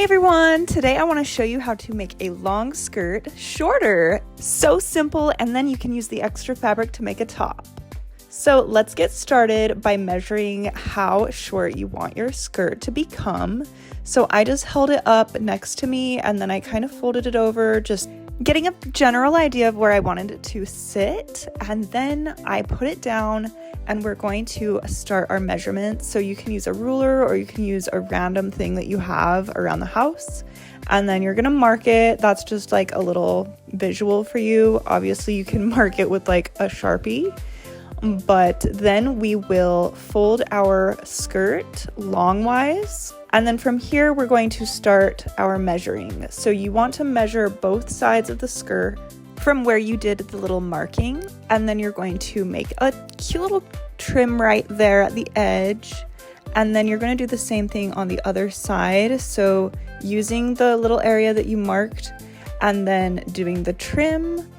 Everyone, today I want to show you how to make a long skirt shorter. So simple, and then you can use the extra fabric to make a top. So let's get started by measuring how short you want your skirt to become. So I just held it up next to me and then I kind of folded it over, just getting a general idea of where I wanted it to sit. And then I put it down and we're going to start our measurements. So you can use a ruler or you can use a random thing that you have around the house. And then you're gonna mark it. That's just like a little visual for you. Obviously you can mark it with like a Sharpie. But then we will fold our skirt longwise. And then from here, we're going to start our measuring. So you want to measure both sides of the skirt from where you did the little marking. And then you're going to make a cute little trim right there at the edge. And then you're going to do the same thing on the other side. So using the little area that you marked and then doing the trim.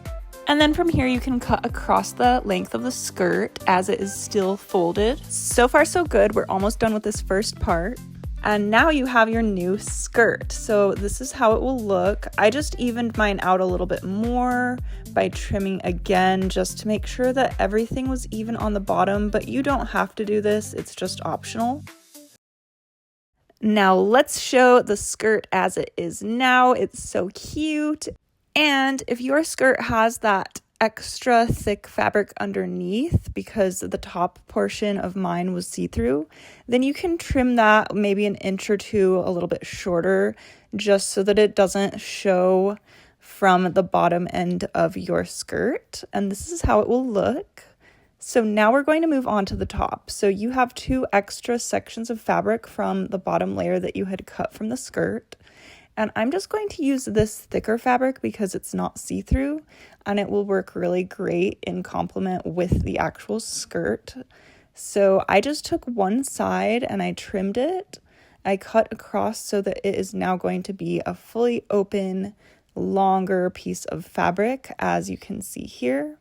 And then from here you can cut across the length of the skirt as it is still folded. So far so good. We're almost done with this first part. And now you have your new skirt. So this is how it will look. I just evened mine out a little bit more by trimming again just to make sure that everything was even on the bottom, but you don't have to do this. It's just optional. Now let's show the skirt as it is now. It's so cute. And if your skirt has that extra thick fabric underneath because the top portion of mine was see-through, then you can trim that maybe an inch or two a little bit shorter just so that it doesn't show from the bottom end of your skirt. And this is how it will look. So now we're going to move on to the top. So you have two extra sections of fabric from the bottom layer that you had cut from the skirt. And I'm just going to use this thicker fabric because it's not see-through and it will work really great in complement with the actual skirt. So I just took one side and I trimmed it. I cut across so that it is now going to be a fully open, longer piece of fabric, as you can see here.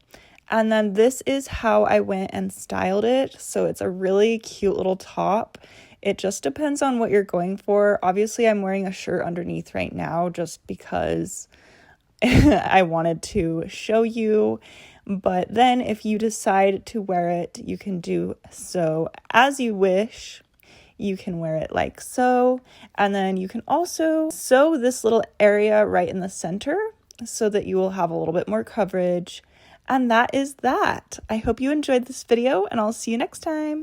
And then this is how I went and styled it. So it's a really cute little top. It just depends on what you're going for. Obviously, I'm wearing a shirt underneath right now just because I wanted to show you. But then if you decide to wear it, you can do so as you wish. You can wear it like so. And then you can also sew this little area right in the center so that you will have a little bit more coverage. And that is that. I hope you enjoyed this video and I'll see you next time.